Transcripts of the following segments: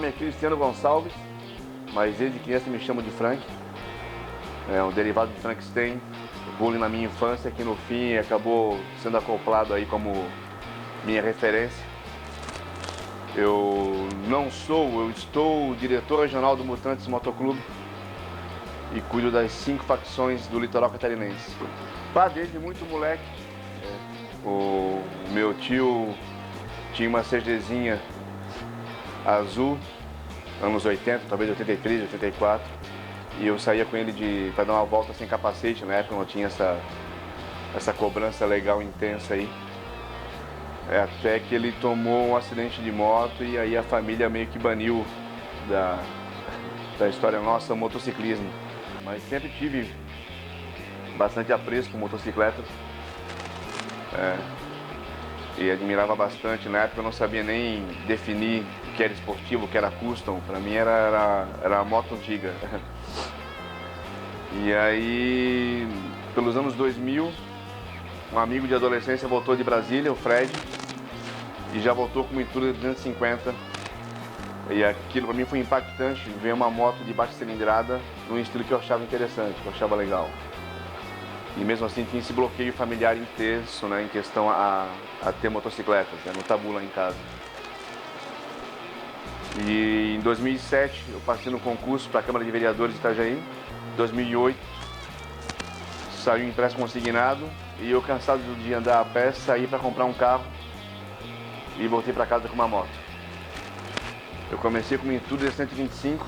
nome é Cristiano Gonçalves, mas desde criança me chamam de Frank. É um derivado de Frankenstein, bullying na minha infância, que no fim acabou sendo acoplado aí como minha referência. Eu estou diretor regional do Mutantes Motoclube e cuido das 5 facções do litoral catarinense. Desde muito moleque, o meu tio tinha uma CGzinha azul, anos 80, talvez 83, 84, e eu saía com ele para dar uma volta sem capacete. Na época não tinha essa cobrança legal intensa aí. Até que ele tomou um acidente de moto e aí a família meio que baniu da história nossa o motociclismo. Mas sempre tive bastante apreço por motocicletas. E admirava bastante. Na época eu não sabia nem definir o que era esportivo, o que era custom. Para mim era a moto antiga. E aí, pelos anos 2000, um amigo de adolescência voltou de Brasília, o Fred, e já voltou com uma Intruder 250. E aquilo para mim foi impactante, ver uma moto de baixa cilindrada num estilo que eu achava interessante, que eu achava legal. E mesmo assim tinha esse bloqueio familiar intenso, né, em questão a ter motocicletas, no tabu lá em casa. E em 2007 eu passei no concurso para a Câmara de Vereadores de Itajaí. Em 2008 saiu o empréstimo consignado e eu, cansado de andar a pé, saí para comprar um carro e voltei para casa com uma moto. Eu comecei com uma Intruder 125,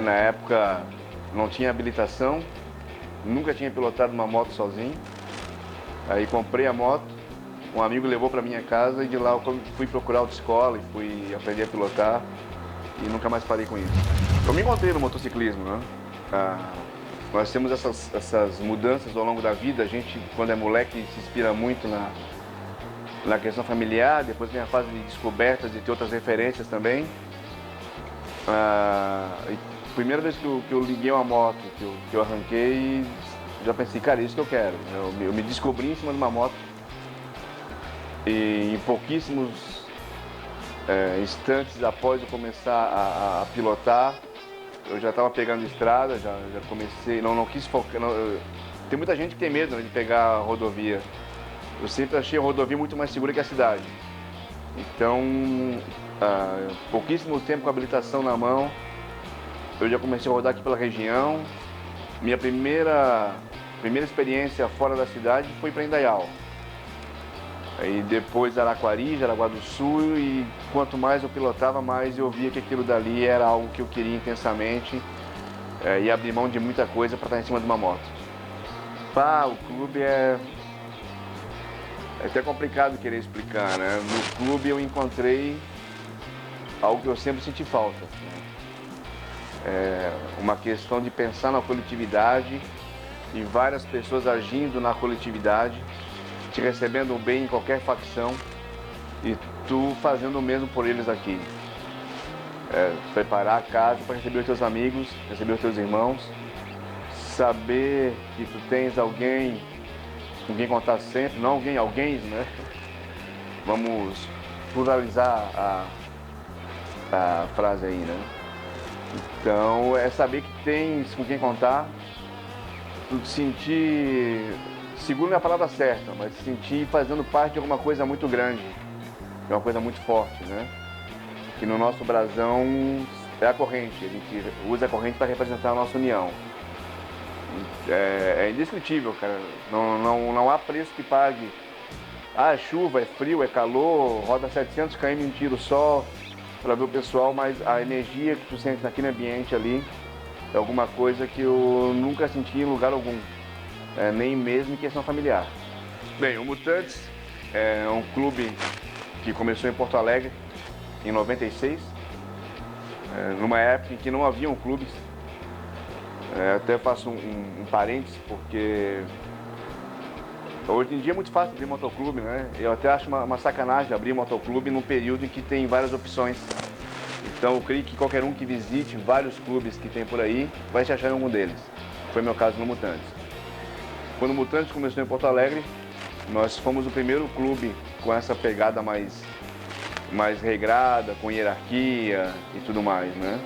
na época não tinha habilitação, nunca tinha pilotado uma moto sozinho. Aí comprei a moto, um amigo levou para minha casa e de lá eu fui procurar autoescola e fui aprender a pilotar e nunca mais parei com isso. Eu me encontrei no motociclismo, né? Nós temos essas mudanças ao longo da vida. A gente, quando é moleque, se inspira muito na questão familiar, depois vem a fase de descobertas, de ter outras referências também. Primeira vez que eu liguei uma moto, que eu arranquei, já pensei, cara, é isso que eu quero. Eu me descobri em cima de uma moto e em pouquíssimos instantes após eu começar a pilotar, eu já estava pegando estrada, já comecei, não quis focar. Tem muita gente que tem medo, né, de pegar a rodovia. Eu sempre achei a rodovia muito mais segura que a cidade. Então, pouquíssimo tempo com a habilitação na mão, eu já comecei a rodar aqui pela região. Minha primeira experiência fora da cidade foi para Indaial. Aí depois Araquari, Jaraguá do Sul, e quanto mais eu pilotava, mais eu via que aquilo dali era algo que eu queria intensamente e abrir mão de muita coisa para estar em cima de uma moto. O clube é até complicado querer explicar, né? No clube eu encontrei algo que eu sempre senti falta. Uma questão de pensar na coletividade e várias pessoas agindo na coletividade, te recebendo bem em qualquer facção e tu fazendo o mesmo por eles aqui. Preparar a casa para receber os teus amigos, receber os teus irmãos, saber que tu tens alguém com quem contar sempre, não alguém, né? Vamos pluralizar a frase aí, né? Então, é saber que tens com quem contar, tu te sentir, seguro não é a palavra certa, mas te sentir fazendo parte de alguma coisa muito grande, de uma coisa muito forte, né? Que no nosso brasão é a corrente, a gente usa a corrente para representar a nossa união. É indescritível, cara. Não há preço que pague. É chuva, é frio, é calor, roda 700 km em tiro só para ver o pessoal, mas a energia que tu sente naquele ambiente ali é alguma coisa que eu nunca senti em lugar algum, nem mesmo em questão familiar. Bem, o Mutantes é um clube que começou em Porto Alegre em 96, numa época em que não haviam clubes. Até faço um parênteses, porque hoje em dia é muito fácil abrir motoclube, né? Eu até acho uma sacanagem abrir motoclube num período em que tem várias opções. Então eu creio que qualquer um que visite vários clubes que tem por aí vai se achar em algum deles. Foi meu caso no Mutantes. Quando o Mutantes começou em Porto Alegre, nós fomos o primeiro clube com essa pegada mais mais regrada, com hierarquia e tudo mais, né?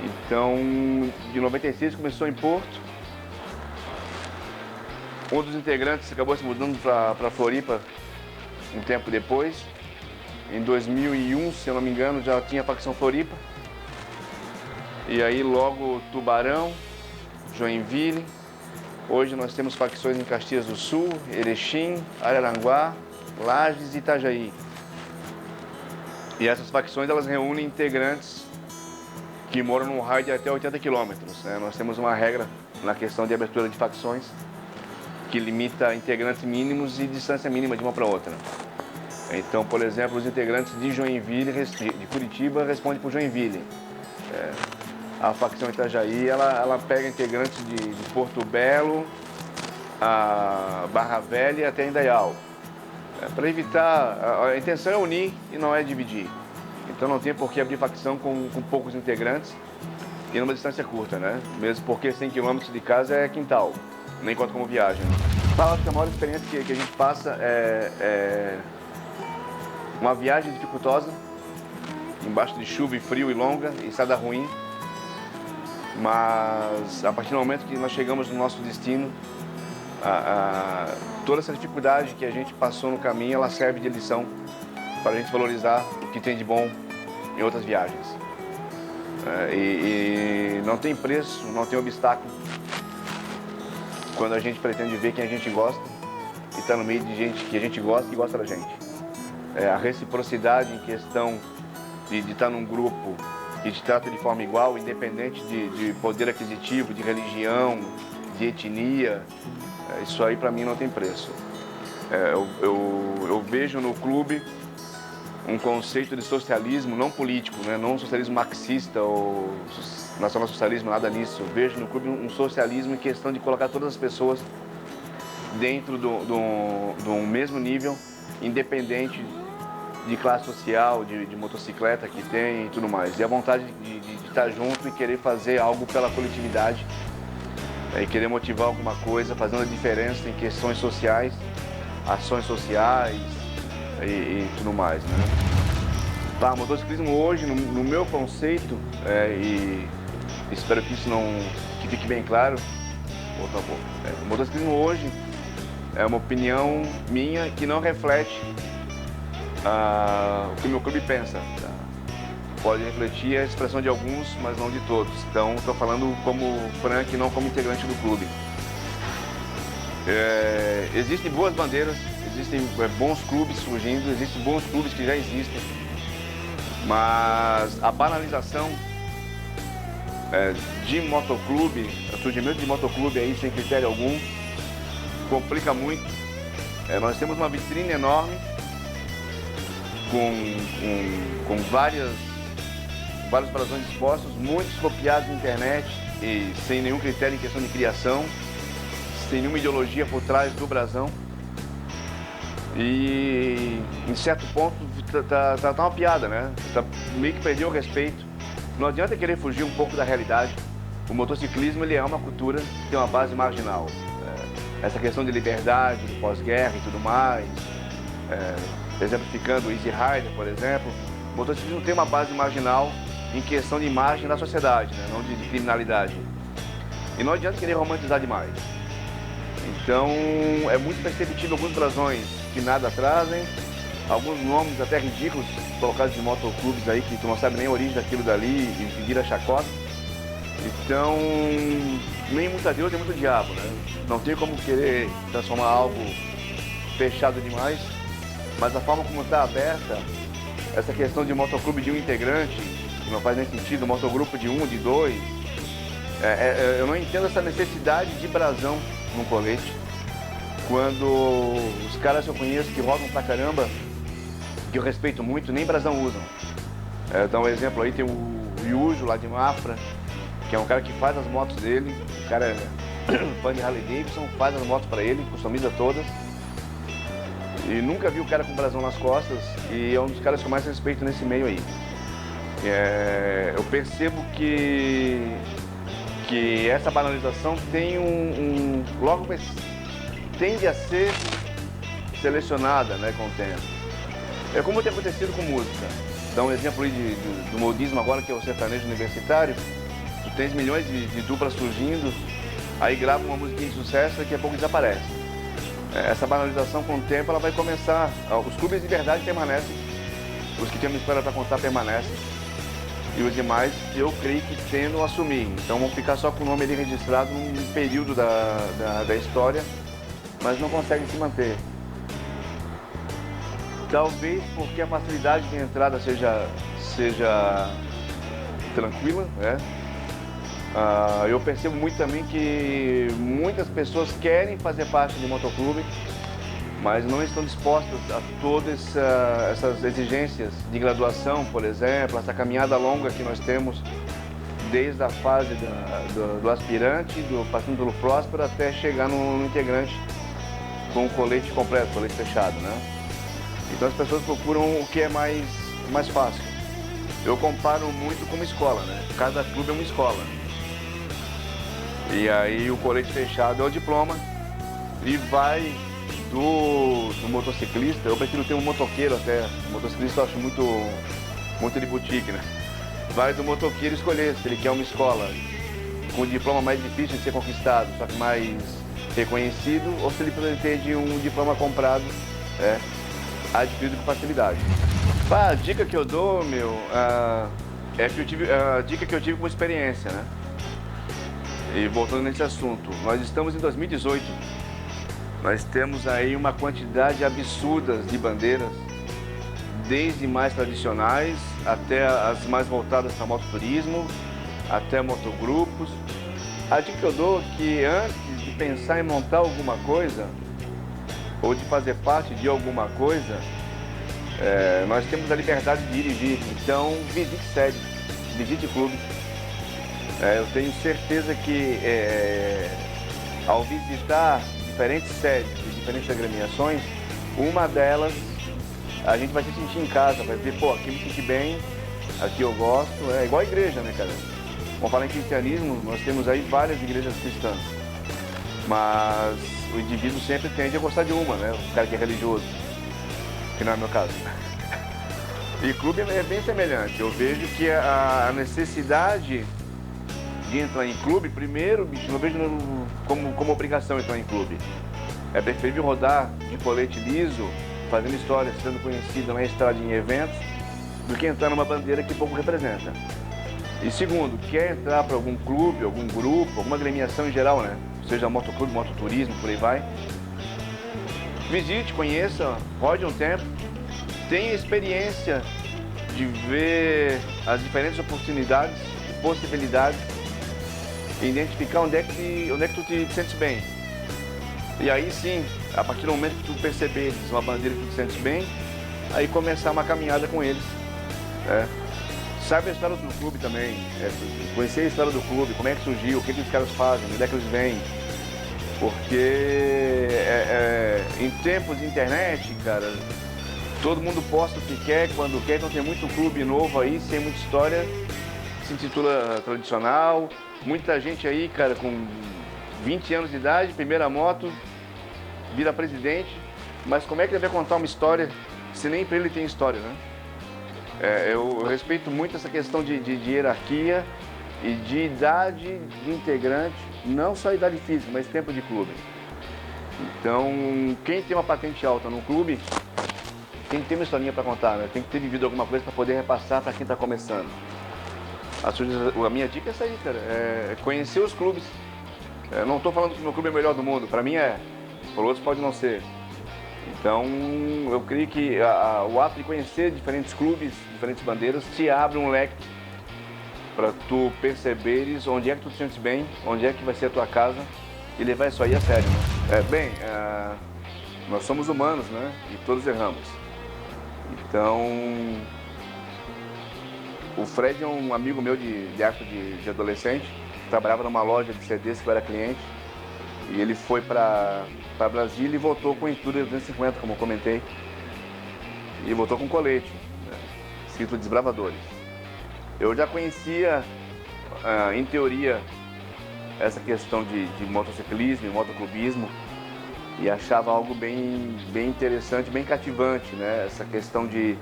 Então, de 96 começou em Porto. Um dos integrantes acabou se mudando para Floripa um tempo depois. Em 2001, se eu não me engano, já tinha a facção Floripa. E aí logo Tubarão, Joinville. Hoje nós temos facções em Caxias do Sul, Erechim, Araranguá, Lages e Itajaí. E essas facções elas reúnem integrantes que moram num raio de até 80 quilômetros, né? Nós temos uma regra na questão de abertura de facções que limita integrantes mínimos e distância mínima de uma para outra. Então, por exemplo, os integrantes de Joinville, de Curitiba, respondem por Joinville. A facção Itajaí, ela pega integrantes de Porto Belo, a Barra Velha e até Indaial. Para evitar, a intenção é unir e não é dividir. Então não tem por que abrir facção com poucos integrantes e numa distância curta, né? Mesmo porque 100 km de casa é quintal, nem conta como viagem. Fala que a maior experiência que a gente passa é uma viagem dificultosa, embaixo de chuva e frio e longa, e estrada ruim. Mas a partir do momento que nós chegamos no nosso destino, toda essa dificuldade que a gente passou no caminho, ela serve de lição para a gente valorizar o que tem de bom em outras viagens. E não tem preço, não tem obstáculo quando a gente pretende ver quem a gente gosta e está no meio de gente que a gente gosta e gosta da gente. A reciprocidade em questão de estar num grupo que te trata de forma igual, independente de poder aquisitivo, de religião, de etnia, isso aí para mim não tem preço. Eu vejo no clube um conceito de socialismo não político, né? Não um socialismo marxista ou nacional-socialismo, nada nisso. Eu vejo no clube um socialismo em questão de colocar todas as pessoas dentro do mesmo nível, independente de classe social, de motocicleta que tem e tudo mais. E a vontade de estar junto e querer fazer algo pela coletividade, e querer motivar alguma coisa, fazendo a diferença em questões sociais, ações sociais e tudo mais, né? Tá, o motociclismo hoje, no meu conceito, e espero que isso que fique bem claro, o motociclismo hoje é uma opinião minha que não reflete o que o meu clube pensa. Tá? Pode refletir a expressão de alguns, mas não de todos. Então, estou falando como Frank, não como integrante do clube. Existem boas bandeiras, existem bons clubes surgindo, existem bons clubes que já existem, mas a banalização de motoclube, o surgimento de motoclube aí sem critério algum, complica muito. Nós temos uma vitrine enorme com vários brasões expostos, muitos copiados na internet e sem nenhum critério em questão de criação, sem nenhuma ideologia por trás do brasão. E em certo ponto tá uma piada, né? Meio que perdeu o respeito. Não adianta querer fugir um pouco da realidade. O motociclismo ele é uma cultura que tem uma base marginal. Essa questão de liberdade, de pós-guerra e tudo mais, exemplificando o Easy Rider, por exemplo, o motociclismo tem uma base marginal em questão de imagem da sociedade, né? Não de criminalidade. E não adianta querer romantizar demais. Então, é muito perceptível alguns brasões que nada trazem, alguns nomes até ridículos colocados de motoclubes aí que tu não sabe nem a origem daquilo dali e vira chacota. Então, nem muito Deus, nem muito diabo, né? Não tem como querer transformar algo fechado demais, mas a forma como está aberta, essa questão de motoclube de um integrante, que não faz nem sentido, motogrupo de um, de dois, eu não entendo essa necessidade de brasão num colete, quando os caras que eu conheço que rodam pra caramba, que eu respeito muito, nem brasão usam. Dá um exemplo aí, tem o Yujo lá de Mafra, que é um cara que faz as motos dele, o cara é fã de Harley Davidson, faz as motos pra ele, customiza todas. E nunca vi o cara com brasão nas costas, e é um dos caras que eu mais respeito nesse meio aí. Eu percebo que essa banalização tem logo tende a ser selecionada, né, com o tempo. É como tem acontecido com música. Dá um exemplo aí do modismo agora, que é o sertanejo universitário. Tu tens milhões de duplas surgindo, aí grava uma musiquinha de sucesso e daqui a pouco desaparece. Essa banalização com o tempo ela vai começar. Os clubes de verdade permanecem, os que têm uma história para contar permanecem, e os demais eu creio que tendam a assumir. Então vão ficar só com o nome ali registrado num período da história, mas não conseguem se manter. Talvez porque a facilidade de entrada seja tranquila, né? Eu percebo muito também que muitas pessoas querem fazer parte de motoclube, mas não estão dispostas a todas essas exigências de graduação, por exemplo, essa caminhada longa que nós temos desde a fase do aspirante, passando pelo próspero, até chegar no integrante com o colete completo, colete fechado, né? Então as pessoas procuram o que é mais fácil. Eu comparo muito com uma escola, né? Cada clube é uma escola. E aí o colete fechado é o diploma e vai do motociclista. Eu prefiro ter um motoqueiro até. O motociclista eu acho muito de boutique, né? Vai do motoqueiro escolher se ele quer uma escola com um diploma mais difícil de ser conquistado, só que mais reconhecido, ou se ele pretende um diploma comprado, adquirido com facilidade. A dica que eu dou, é que a dica que eu tive com experiência, né? E voltando nesse assunto, nós estamos em 2018, nós temos aí uma quantidade absurda de bandeiras, desde mais tradicionais até as mais voltadas para mototurismo, até motogrupos. A dica que eu dou é que antes de pensar em montar alguma coisa, ou de fazer parte de alguma coisa, nós temos a liberdade de ir e vir. Então, visite sede, visite clube. Eu tenho certeza que ao visitar diferentes sedes e diferentes agremiações, uma delas a gente vai se sentir em casa, vai ver, pô, aqui me senti bem, aqui eu gosto. É igual a igreja, né, cara? Vamos falar em cristianismo, nós temos aí várias igrejas cristãs, mas o indivíduo sempre tende a gostar de uma, né? O cara que é religioso, que não é meu caso. E clube é bem semelhante. Eu vejo que a necessidade de entrar em clube, primeiro, bicho, não vejo como obrigação entrar em clube. É preferível rodar de colete liso, fazendo história, sendo conhecido na estrada em eventos, do que entrar numa bandeira que pouco representa. E segundo, quer entrar para algum clube, algum grupo, alguma agremiação em geral, né? Seja motoclube, mototurismo, por aí vai. Visite, conheça, rode um tempo, tenha experiência de ver as diferentes oportunidades e possibilidades e identificar onde é que tu te sentes bem. E aí sim, a partir do momento que tu perceberes uma bandeira que tu te sentes bem, aí começar uma caminhada com eles. Sabe a história do clube também, conhecer a história do clube, como é que surgiu, o que os caras fazem, onde é que eles vêm. Porque em tempos de internet, cara, todo mundo posta o que quer, quando quer, então tem muito clube novo aí, sem muita história, se intitula tradicional. Muita gente aí, cara, com 20 anos de idade, primeira moto, vira presidente, mas como é que ele vai contar uma história se nem para ele tem história, né? Eu respeito muito essa questão de hierarquia e de idade de integrante, não só idade física, mas tempo de clube. Então, quem tem uma patente alta no clube, tem que ter uma historinha para contar, né? Tem que ter vivido alguma coisa para poder repassar para quem está começando. A minha dica é essa aí, cara, é conhecer os clubes. Não estou falando que o meu clube é o melhor do mundo, para mim para outros pode não ser. Então, eu creio que o ato de conhecer diferentes clubes, diferentes bandeiras, te abre um leque para tu perceberes onde é que tu te sentes bem, onde é que vai ser a tua casa e levar isso aí a sério, né? Nós somos humanos, né? E todos erramos. Então, o Fred é um amigo meu de época de adolescente, trabalhava numa loja de CDs que eu era cliente, e ele foi para Brasília e voltou com o Intruder 250, como eu comentei, e voltou com colete, né, escrito Desbravadores. Eu já conhecia, em teoria, essa questão de motociclismo e motoclubismo, e achava algo bem interessante, bem cativante, né? Essa questão de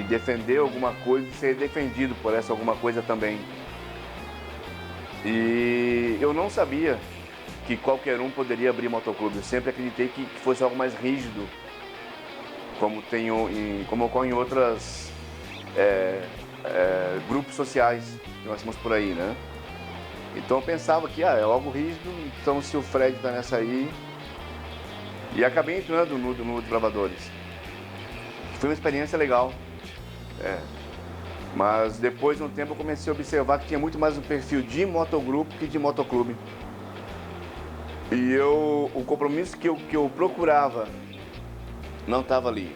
defender alguma coisa e ser defendido por essa alguma coisa também. E eu não sabia que qualquer um poderia abrir motoclube. Eu sempre acreditei que fosse algo mais rígido, como ocorre em outras grupos sociais que nós temos por aí, né? Então eu pensava que é algo rígido, então se o Fred tá nessa aí... E acabei entrando no Desbravadores. Foi uma experiência legal. Mas depois de um tempo eu comecei a observar que tinha muito mais um perfil de motogrupo que de motoclube. E o compromisso que eu procurava não estava ali.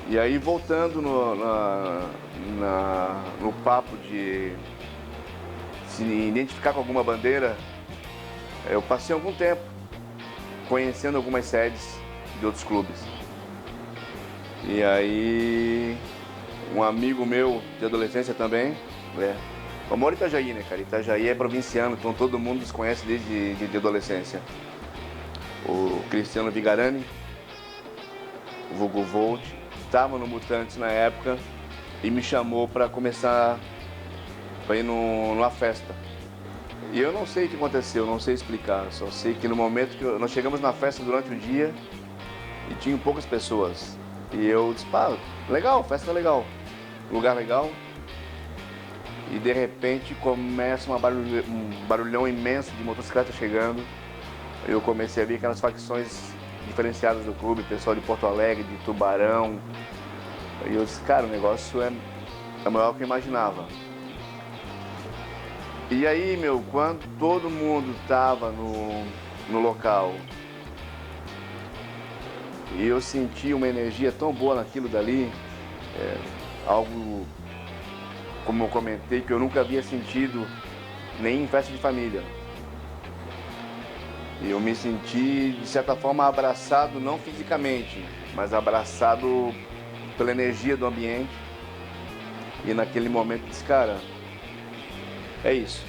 E aí voltando no papo de se identificar com alguma bandeira, eu passei algum tempo conhecendo algumas sedes de outros clubes. E aí, um amigo meu de adolescência também, eu moro em Itajaí, né, cara? Itajaí é provinciano, então todo mundo se conhece desde de adolescência. O Cristiano Vigarani, o vulgo Volt, estava no Mutantes na época e me chamou para começar a ir numa festa. E eu não sei o que aconteceu, não sei explicar, só sei que no momento que nós chegamos na festa durante o dia e tinham poucas pessoas. E eu disse, legal, festa legal, lugar legal. E de repente começa um barulhão imenso de motocicleta chegando. Eu comecei a ver aquelas facções diferenciadas do clube, pessoal de Porto Alegre, de Tubarão. E eu disse, cara, o negócio é maior do que eu imaginava. E aí, quando todo mundo tava no local e eu senti uma energia tão boa naquilo dali, algo, como eu comentei, que eu nunca havia sentido nem em festa de família. E eu me senti, de certa forma, abraçado, não fisicamente, mas abraçado pela energia do ambiente. E naquele momento disse, cara, é isso.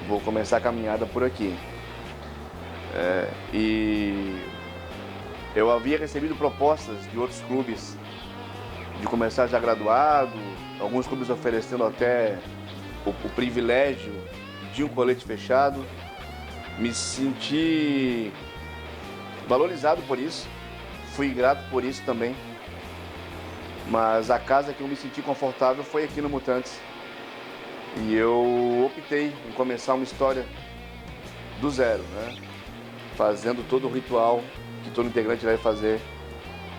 Vou começar a caminhada por aqui. E eu havia recebido propostas de outros clubes de começar já graduado, alguns clubes oferecendo até o privilégio de um colete fechado. Me senti valorizado por isso, fui grato por isso também. Mas a casa que eu me senti confortável foi aqui no Mutantes. E eu optei em começar uma história do zero, né? Fazendo todo o ritual que todo integrante deve fazer,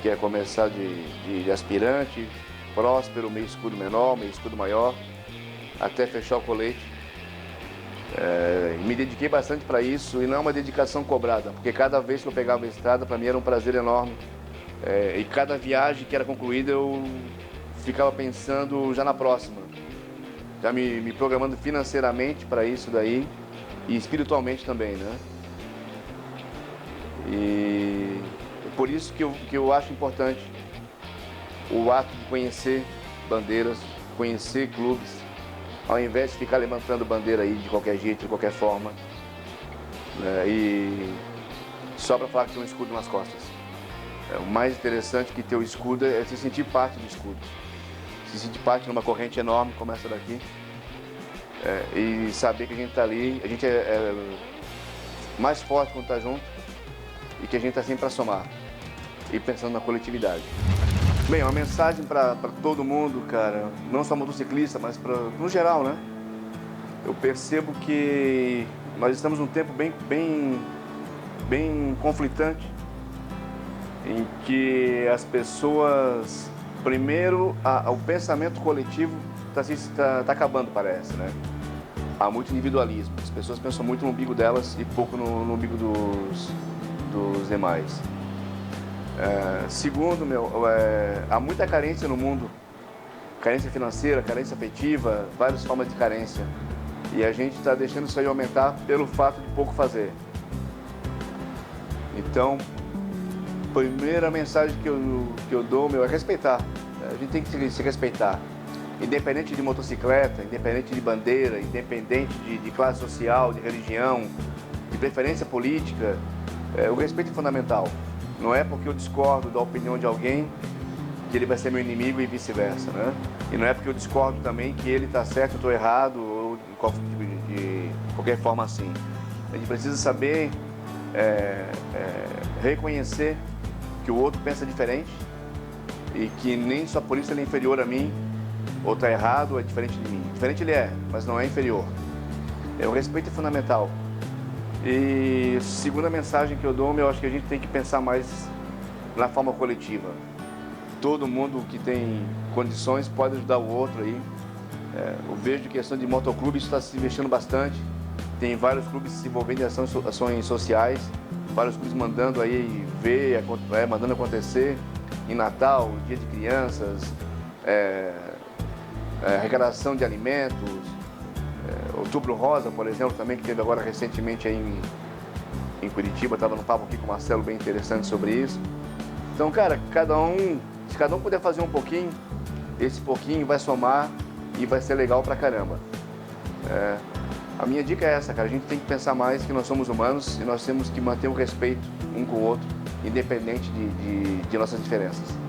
que é começar de aspirante, próspero, meio escudo menor, meio escudo maior, até fechar o colete. Me dediquei bastante para isso e não é uma dedicação cobrada, porque cada vez que eu pegava a estrada, para mim era um prazer enorme. E cada viagem que era concluída eu ficava pensando já na próxima, já me programando financeiramente para isso daí e espiritualmente também, né? E por isso que eu acho importante o ato de conhecer bandeiras, conhecer clubes, ao invés de ficar levantando bandeira aí de qualquer jeito, de qualquer forma, né? E só para falar que tem um escudo nas costas. O mais interessante que ter o escudo é se sentir parte do escudo. Se sentir parte de uma corrente enorme, como essa daqui. E saber que a gente está ali, a gente é mais forte quando está junto e que a gente está sempre para somar e pensando na coletividade. Bem, uma mensagem para todo mundo, cara, não só motociclista, mas no geral, né? Eu percebo que nós estamos num tempo bem conflitante, em que as pessoas, primeiro, o pensamento coletivo está acabando, parece, né? Há muito individualismo, as pessoas pensam muito no umbigo delas e pouco no umbigo dos demais. Segundo, há muita carência no mundo, carência financeira, carência afetiva, várias formas de carência. E a gente está deixando isso aí aumentar pelo fato de pouco fazer. Então, a primeira mensagem que eu dou, é respeitar. A gente tem que se respeitar. Independente de motocicleta, independente de bandeira, independente de classe social, de religião, de preferência política. O respeito é fundamental. Não é porque eu discordo da opinião de alguém que ele vai ser meu inimigo e vice-versa, né? E não é porque eu discordo também que ele está certo, eu estou errado, ou de qualquer forma assim. A gente precisa saber reconhecer que o outro pensa diferente e que nem só por isso ele é inferior a mim, ou está errado, ou é diferente de mim. Diferente ele é, mas não é inferior. O respeito é fundamental. E segunda mensagem que eu dou, eu acho que a gente tem que pensar mais na forma coletiva. Todo mundo que tem condições pode ajudar o outro aí. Eu vejo questão de motoclube, isso está se investindo bastante. Tem vários clubes se envolvendo em ações sociais, vários clubes mandando aí ver, mandando acontecer em Natal, Dia de Crianças, arrecadação de alimentos, Outubro Rosa, por exemplo, também, que teve agora recentemente aí em Curitiba. Estava num papo aqui com o Marcelo bem interessante sobre isso. Então, cara, se cada um puder fazer um pouquinho, esse pouquinho vai somar e vai ser legal pra caramba. A minha dica é essa, cara, a gente tem que pensar mais que nós somos humanos e nós temos que manter o respeito um com o outro, independente de nossas diferenças.